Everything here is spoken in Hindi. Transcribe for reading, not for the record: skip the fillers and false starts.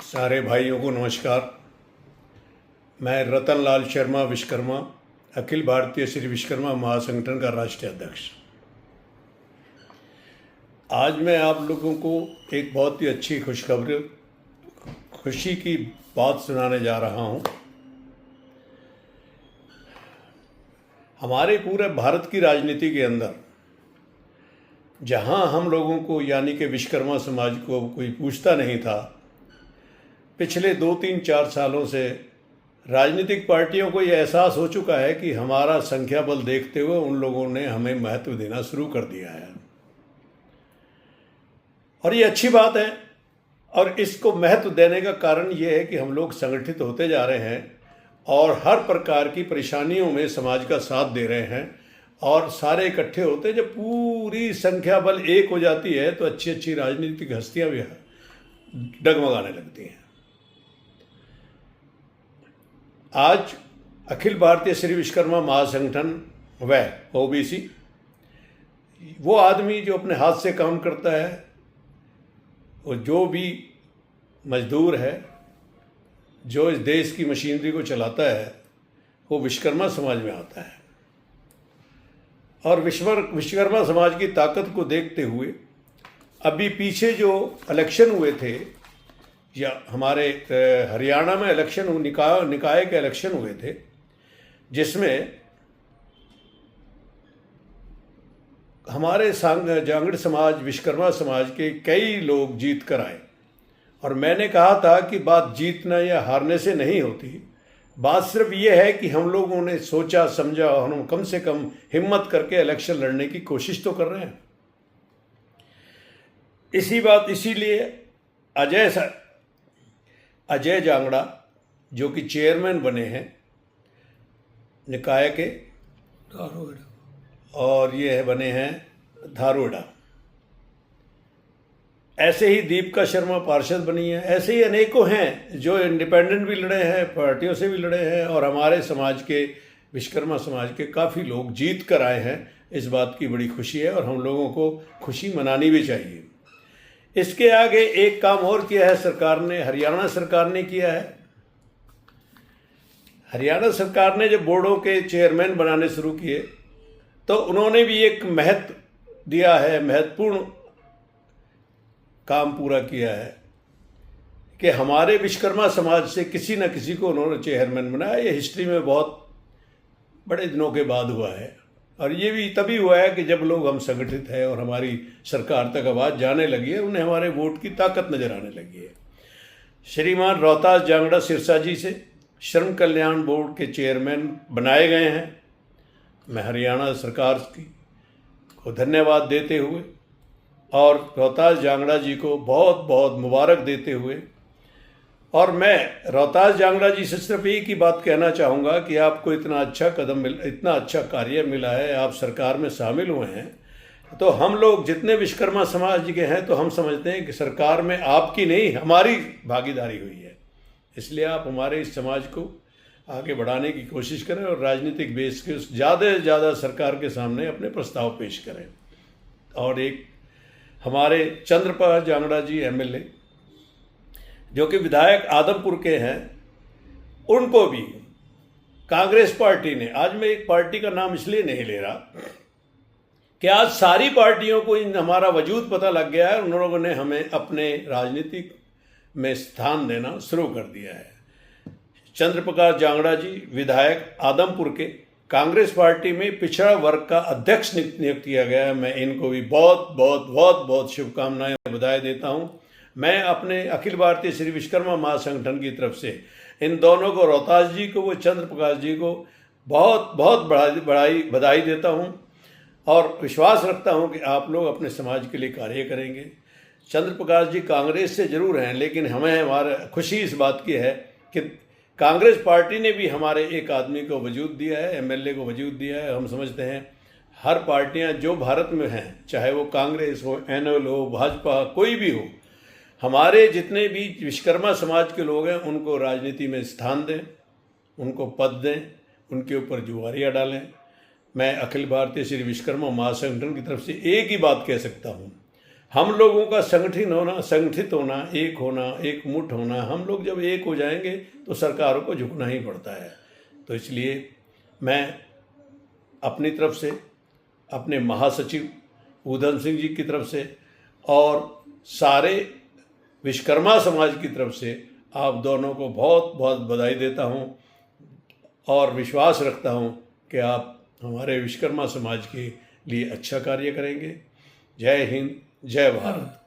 सारे भाइयों को नमस्कार। मैं रतन लाल शर्मा विश्वकर्मा, अखिल भारतीय श्री विश्वकर्मा महासंगठन का राष्ट्रीय अध्यक्ष। आज मैं आप लोगों को एक बहुत ही अच्छी खुशी की बात सुनाने जा रहा हूं। हमारे पूरे भारत की राजनीति के अंदर जहां हम लोगों को यानी कि विश्वकर्मा समाज को कोई पूछता नहीं था, पिछले 2-3-4 सालों से राजनीतिक पार्टियों को यह एहसास हो चुका है कि हमारा संख्या बल देखते हुए उन लोगों ने हमें महत्व देना शुरू कर दिया है। और ये अच्छी बात है। और इसको महत्व देने का कारण ये है कि हम लोग संगठित होते जा रहे हैं और हर प्रकार की परेशानियों में समाज का साथ दे रहे हैं। और सारे इकट्ठे होते हैं। जब पूरी संख्या बल एक हो जाती है तो अच्छी अच्छी राजनीतिक हस्तियां भी डगमगाने लगती हैं। आज अखिल भारतीय श्री विश्वकर्मा महासंगठन व ओबीसी, वो आदमी जो अपने हाथ से काम करता है, वो जो भी मजदूर है, जो इस देश की मशीनरी को चलाता है, वो विश्वकर्मा समाज में आता है। और विश्वकर्मा समाज की ताकत को देखते हुए अभी पीछे जो इलेक्शन हुए थे, या हमारे हरियाणा में इलेक्शन निकाय के इलेक्शन हुए थे, जिसमें हमारे जांगड़ समाज, विश्वकर्मा समाज के कई लोग जीत कर आए। और मैंने कहा था कि बात जीतना या हारने से नहीं होती, बात सिर्फ ये है कि हम लोगों ने सोचा समझा और हम कम से कम हिम्मत करके इलेक्शन लड़ने की कोशिश तो कर रहे हैं। इसीलिए अजय जांगड़ा जो कि चेयरमैन बने हैं निकाय के, और ये बने हैं धारोड़ा। ऐसे ही दीपिका शर्मा पार्षद बनी है। ऐसे ही अनेकों हैं जो इंडिपेंडेंट भी लड़े हैं, पार्टियों से भी लड़े हैं, और हमारे समाज के, विश्वकर्मा समाज के काफ़ी लोग जीत कर आए हैं। इस बात की बड़ी खुशी है और हम लोगों को खुशी मनानी भी चाहिए। इसके आगे एक काम और किया है सरकार ने, हरियाणा सरकार ने किया है। हरियाणा सरकार ने जब बोर्डों के चेयरमैन बनाने शुरू किए तो उन्होंने भी एक महत्व दिया है, महत्वपूर्ण काम पूरा किया है कि हमारे विश्वकर्मा समाज से किसी न किसी को उन्होंने चेयरमैन बनाया। ये हिस्ट्री में बहुत बड़े दिनों के बाद हुआ है। और ये भी तभी हुआ है कि जब लोग हम संगठित हैं और हमारी सरकार तक आवाज़ जाने लगी है, उन्हें हमारे वोट की ताकत नज़र आने लगी है। श्रीमान रोहतास जांगड़ा सिरसा जी से श्रम कल्याण बोर्ड के चेयरमैन बनाए गए हैं। मैं हरियाणा सरकार को धन्यवाद देते हुए और रोहतास जांगड़ा जी को बहुत बहुत मुबारक देते हुए, और मैं रोहतास जांगड़ा जी से सिर्फ एक ही बात कहना चाहूँगा कि आपको इतना अच्छा इतना अच्छा कार्य मिला है, आप सरकार में शामिल हुए हैं, तो हम लोग जितने विश्वकर्मा समाज के हैं तो हम समझते हैं कि सरकार में आपकी नहीं हमारी भागीदारी हुई है। इसलिए आप हमारे इस समाज को आगे बढ़ाने की कोशिश करें और राजनीतिक बेस के ज़्यादा से ज़्यादा सरकार के सामने अपने प्रस्ताव पेश करें। और एक हमारे चंद्रपाल जांगड़ा जी एमएलए जो कि विधायक आदमपुर के हैं, उनको भी कांग्रेस पार्टी ने, आज मैं एक पार्टी का नाम इसलिए नहीं ले रहा कि आज सारी पार्टियों को हमारा वजूद पता लग गया है। उन लोगों ने हमें अपने राजनीतिक में स्थान देना शुरू कर दिया है। चंद्रप्रकाश जांगड़ा जी विधायक आदमपुर के, कांग्रेस पार्टी में पिछड़ा वर्ग का अध्यक्ष नियुक्त किया गया है। मैं इनको भी बहुत बहुत बहुत बहुत शुभकामनाएं बधाई देता हूं। मैं अपने अखिल भारतीय श्री विश्वकर्मा महासंगठन की तरफ से इन दोनों को, रोहतास जी को, वो चंद्रप्रकाश जी को बहुत बहुत बधाई देता हूं और विश्वास रखता हूं कि आप लोग अपने समाज के लिए कार्य करेंगे। चंद्रप्रकाश जी कांग्रेस से जरूर हैं, लेकिन हमारा खुशी इस बात की है कि कांग्रेस पार्टी ने भी हमारे एक आदमी को वजूद दिया है, एमएलए को वजूद दिया है। हम समझते हैं हर पार्टियां जो भारत में हैं, चाहे वो कांग्रेस हो, एनएल हो, भाजपा, कोई भी हो, हमारे जितने भी विश्वकर्मा समाज के लोग हैं उनको राजनीति में स्थान दें, उनको पद दें, उनके ऊपर जुआरियाँ डालें। मैं अखिल भारतीय श्री विश्वकर्मा महासंगठन की तरफ से एक ही बात कह सकता हूँ, हम लोगों का संगठित होना, एक होना, एक मुठ होना, हम लोग जब एक हो जाएंगे तो सरकारों को झुकना ही पड़ता है। तो इसलिए मैं अपनी तरफ से, अपने महासचिव उधम सिंह जी की तरफ से और सारे विश्वकर्मा समाज की तरफ से आप दोनों को बहुत बहुत बधाई देता हूँ और विश्वास रखता हूँ कि आप हमारे विश्वकर्मा समाज के लिए अच्छा कार्य करेंगे। जय हिंद, जय भारत।